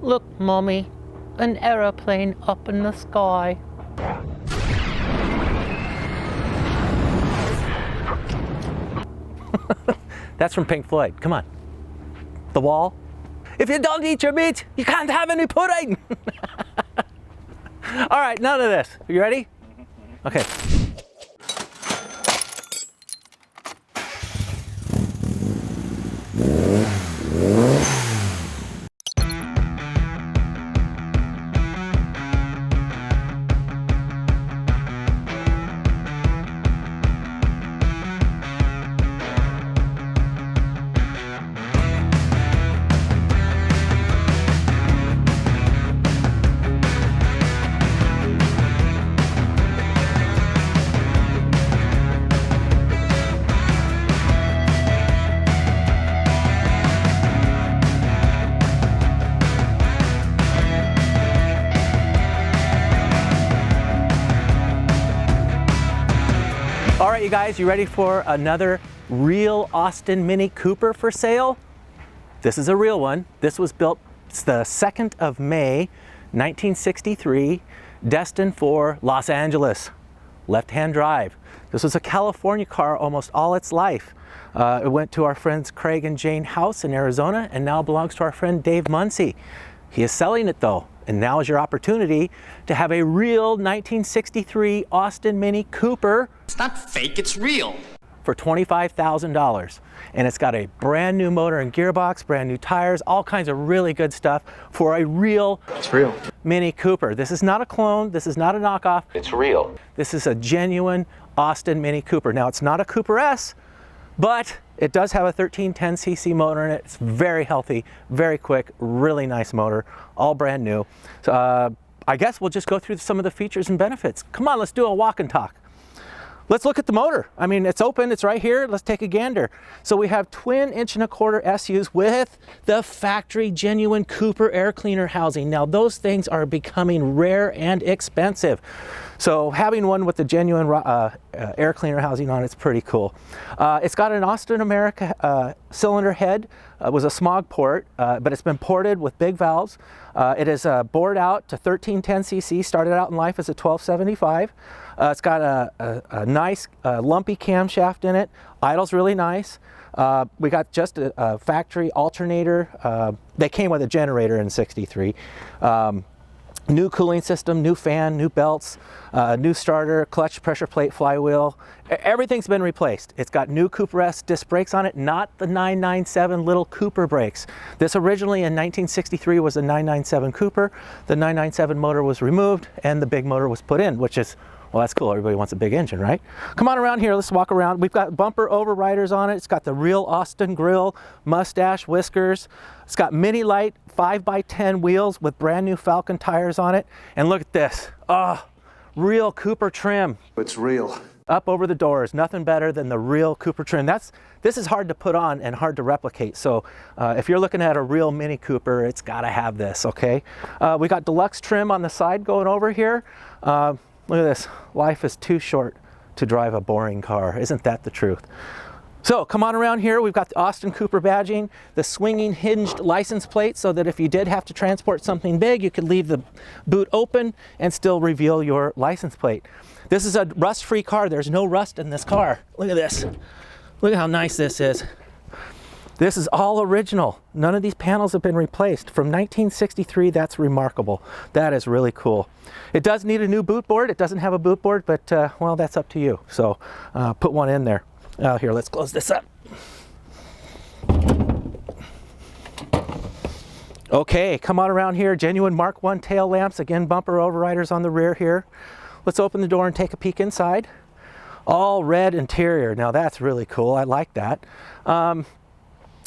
Look, Mommy, an aeroplane up in the sky. That's from Pink Floyd. Come on. The Wall. If you don't eat your meat, you can't have any pudding. All right, none of this. You ready? Okay. All right, you guys, you ready for another real Austin Mini Cooper for sale? This is a real one. This was built, it's the 2nd of May, 1963, destined for Los Angeles, left-hand drive. This was a California car almost all its life. It went to our friends Craig and Jane House in Arizona and now belongs to our friend Dave Muncie. He is selling it though, and now is your opportunity to have a real 1963 Austin Mini Cooper. It's not fake, it's real. For $25,000. And it's got a brand new motor and gearbox, brand new tires, all kinds of really good stuff for a real, Mini Cooper. This is not a clone, this is not a knockoff. It's real. This is a genuine Austin Mini Cooper. Now it's not a Cooper S, but it does have a 1310cc motor in it. It's very healthy, very quick, really nice motor, all brand new. So, I guess we'll just go through some of the features and benefits. Come on, let's do a walk and talk. Let's look at the motor. I mean, it's open, it's right here. Let's take a gander. So we have twin 1.25" SUs with the factory genuine Cooper air cleaner housing. Now those things are becoming rare and expensive. So having one with the genuine air cleaner housing on it's pretty cool. It's got an Austin America cylinder head. It was a smog port, but it's been ported with big valves. It is bored out to 1310cc, started out in life as a 1275. It's got a nice lumpy camshaft in it. Idle's really nice. We got just a factory alternator. They came with a generator in '63. New cooling system, new fan, new belts, new starter, clutch, pressure plate, flywheel. Everything's been replaced. It's got new Cooper S disc brakes on it, not the 997 little Cooper brakes. This originally in 1963 was a 997 Cooper. The 997 motor was removed and the big motor was put in, which is, well, that's cool. Everybody wants a big engine, right? Come on around here. Let's walk around. We've got bumper overriders on it. It's got the real Austin grill, mustache, whiskers. It's got mini light 5x10 wheels with brand new Falcon tires on it. And look at this. Oh, real Cooper trim. It's real. Up over the doors. Nothing better than the real Cooper trim. This is hard to put on and hard to replicate. So if you're looking at a real Mini Cooper, it's got to have this, okay? We got deluxe trim on the side going over here. Look at this. Life is too short to drive a boring car. Isn't that the truth? So come on around here. We've got the Austin Cooper badging, the swinging hinged license plate so that if you did have to transport something big, you could leave the boot open and still reveal your license plate. This is a rust-free car. There's no rust in this car. Look at this. Look at how nice this is. This is all original. None of these panels have been replaced. From 1963, that's remarkable. That is really cool. It does need a new boot board. It doesn't have a boot board, but well, that's up to you. So put one in there. Here, let's close this up. Okay, come on around here. Genuine Mark I tail lamps. Again, bumper overriders on the rear here. Let's open the door and take a peek inside. All red interior. Now that's really cool. I like that.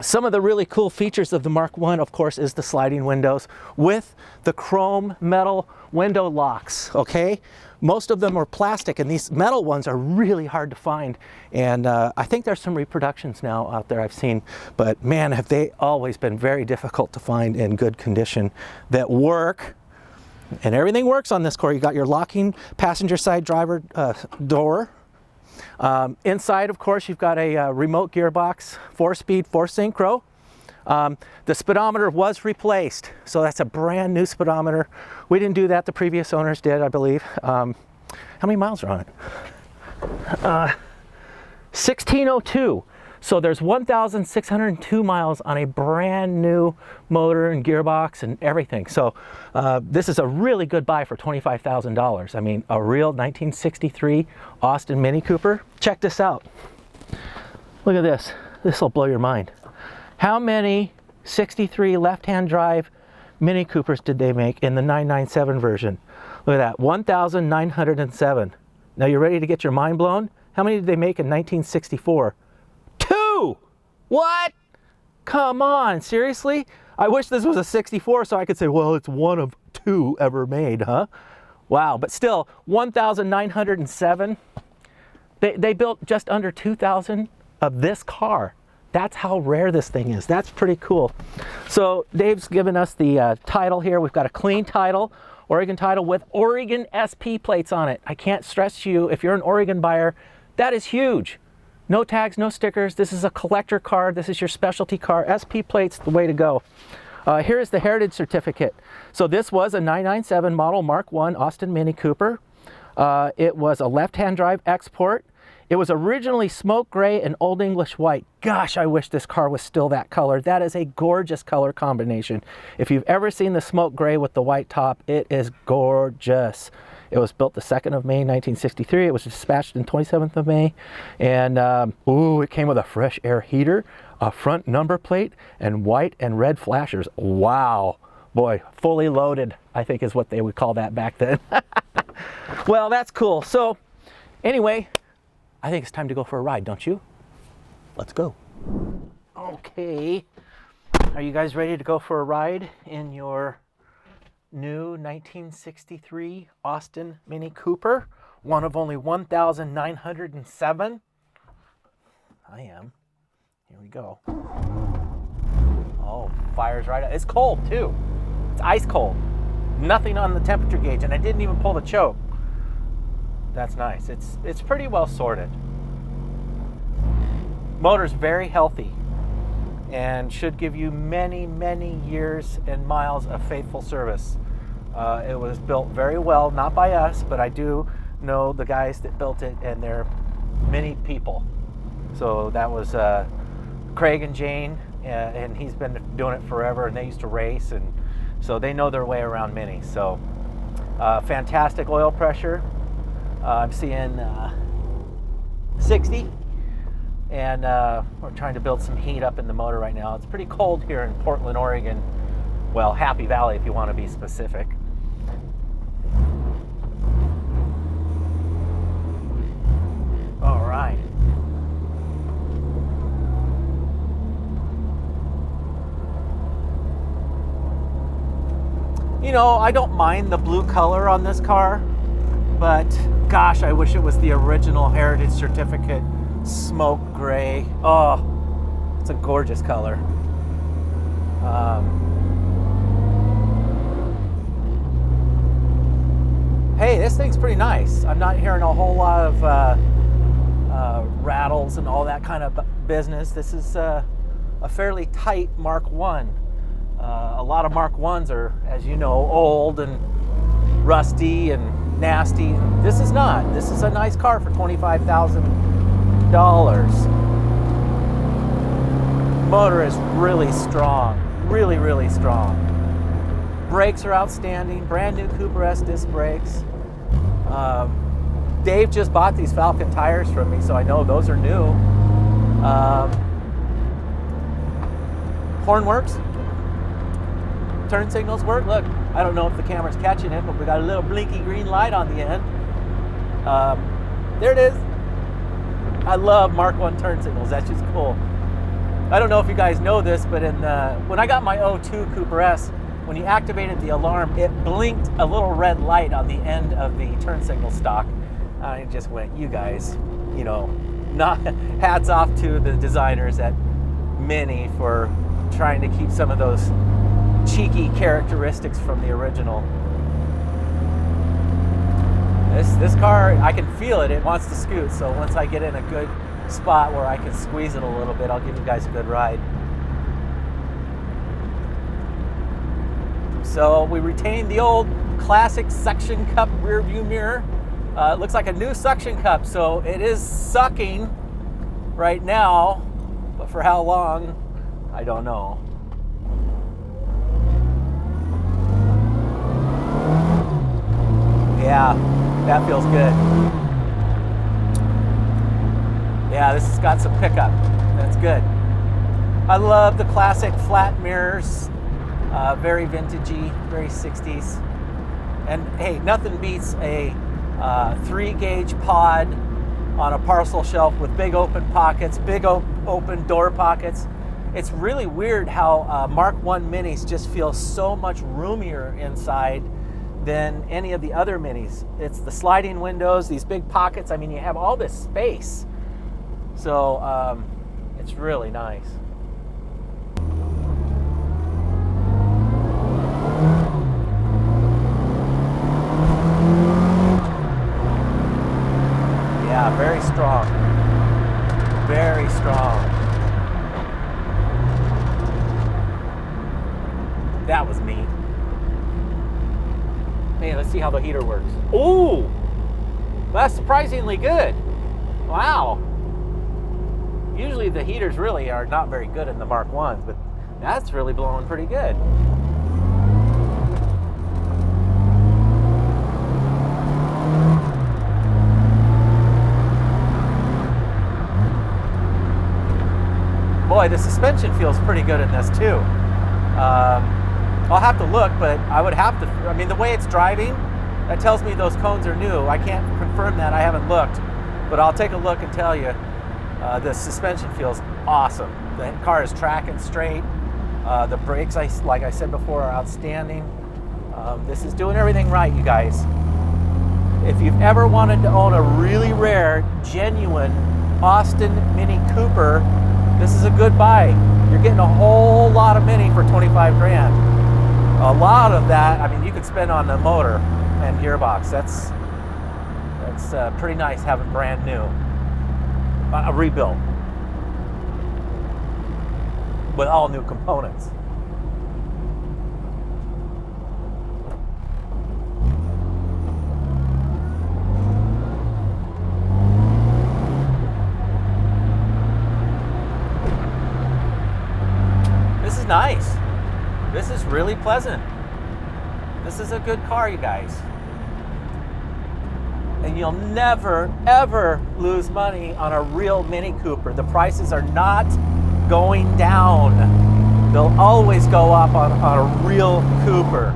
Some of the really cool features of the Mark I, of course, is the sliding windows with the chrome metal window locks, okay? Most of them are plastic, and these metal ones are really hard to find. And I think there's some reproductions now out there I've seen, but man, have they always been very difficult to find in good condition that work. And everything works on this car. You got your locking passenger side driver door. Inside, of course, you've got a remote gearbox, 4-speed, 4-synchro. The speedometer was replaced, so that's a brand new speedometer. We didn't do that, the previous owners did, I believe. How many miles are on it? 1602. So there's 1,602 miles on a brand new motor and gearbox and everything. So this is a really good buy for $25,000. I mean, a real 1963 Austin Mini Cooper. Check this out. Look at this. This will blow your mind. How many 63 left-hand drive Mini Coopers did they make in the 997 version? Look at that, 1,907. Now you ready to get your mind blown? How many did they make in 1964? 2! What? Come on, seriously? I wish this was a 64 so I could say, well, it's one of 2 ever made, huh? Wow, but still, 1,907. They built just under 2,000 of this car. That's how rare this thing is. That's pretty cool. So Dave's given us the title here. We've got a clean title, Oregon title with Oregon SP plates on it. I can't stress to you, if you're an Oregon buyer, that is huge. No tags, no stickers. This is a collector car. This is your specialty car. SP plates, the way to go. Here is the heritage certificate. So this was a 997 model Mark I Austin Mini Cooper. It was a left-hand drive export. It was originally smoke gray and Old English white. Gosh, I wish this car was still that color. That is a gorgeous color combination. If you've ever seen the smoke gray with the white top, it is gorgeous. It was built the 2nd of May, 1963. It was dispatched on 27th of May. And, it came with a fresh air heater, a front number plate, and white and red flashers. Wow. Boy, fully loaded, I think is what they would call that back then. Well, that's cool. So, anyway, I think it's time to go for a ride, don't you? Let's go. Okay. Are you guys ready to go for a ride in your new 1963 Austin Mini Cooper? One of only 1,907? I am. Here we go. Oh, fire's right out. It's cold too. It's ice cold. Nothing on the temperature gauge, and I didn't even pull the choke. That's nice. It's pretty well sorted. Motor's very healthy and should give you many, many years and miles of faithful service. It was built very well, not by us, but I do know the guys that built it, and they're many people. So that was Craig and Jane, and he's been doing it forever, and they used to race, and so they know their way around Minis. So fantastic oil pressure. I'm seeing 60, and we're trying to build some heat up in the motor right now. It's pretty cold here in Portland, Oregon. Well, Happy Valley if you want to be specific. All right. You know, I don't mind the blue color on this car, but gosh, I wish it was the original Heritage Certificate smoke gray. Oh, it's a gorgeous color. Hey, this thing's pretty nice. I'm not hearing a whole lot of rattles and all that kind of business. This is a fairly tight Mark I. A lot of Mark I's are, as you know, old and rusty and nasty. This is not. This is a nice car for $25,000. Motor is really strong. Really, really strong. Brakes are outstanding. Brand new Cooper S disc brakes. Dave just bought these Falcon tires from me, so I know those are new. Horn works. Turn signals work. Look, I don't know if the camera's catching it, but we got a little blinky green light on the end. There it is. I love Mark I turn signals. That's just cool. I don't know if you guys know this, but when I got my 02 Cooper S, when you activated the alarm, it blinked a little red light on the end of the turn signal stock. I just went, you guys, you know, not hats off to the designers at Mini for trying to keep some of those cheeky characteristics from the original. This car, I can feel it. It wants to scoot. So once I get in a good spot where I can squeeze it a little bit, I'll give you guys a good ride. So we retained the old classic suction cup rear view mirror. It looks like a new suction cup, so it is sucking right now, but for how long, I don't know. Yeah, that feels good. Yeah, this has got some pickup. That's good. I love the classic flat mirrors. Very vintagey, very 60s. And hey, nothing beats a 3-gauge pod on a parcel shelf with big open pockets, big open door pockets. It's really weird how Mark I Minis just feel so much roomier inside than any of the other Minis. It's the sliding windows, these big pockets. I mean, you have all this space. So it's really nice. Yeah, very strong. Very strong. That was neat. Man, let's see how the heater works. Ooh! That's surprisingly good. Wow. Usually the heaters really are not very good in the Mark 1s, but that's really blowing pretty good. Boy, the suspension feels pretty good in this too. I'll have to look, but I would have to, I mean, the way it's driving, that tells me those cones are new. I can't confirm that, I haven't looked, but I'll take a look and tell you. The suspension feels awesome. The car is tracking straight. The brakes, like I said before, are outstanding. This is doing everything right, you guys. If you've ever wanted to own a really rare, genuine Austin Mini Cooper, this is a good buy. You're getting a whole lot of Mini for 25 grand. A lot of that, I mean, you could spend on the motor and gearbox. That's pretty nice having brand new. A rebuild with all new components. This is nice. This is really pleasant. This is a good car, you guys. And you'll never, ever lose money on a real Mini Cooper. The prices are not going down. They'll always go up on a real Cooper.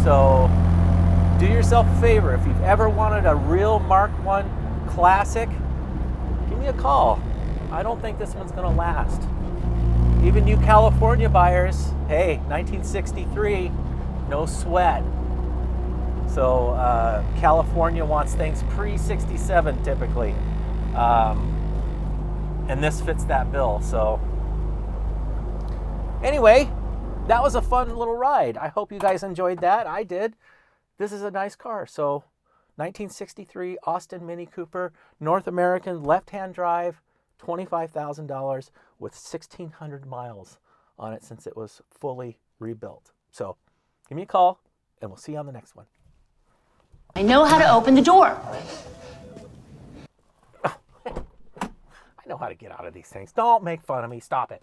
So do yourself a favor. If you've ever wanted a real Mark I Classic, give me a call. I don't think this one's gonna last. Even you California buyers, hey, 1963, no sweat. So California wants things pre-67 typically. And this fits that bill. So anyway, that was a fun little ride. I hope you guys enjoyed that. I did. This is a nice car. So 1963 Austin Mini Cooper, North American, left-hand drive, $25,000 with 1,600 miles on it since it was fully rebuilt. So give me a call and we'll see you on the next one. I know how to open the door. I know how to get out of these things. Don't make fun of me. Stop it.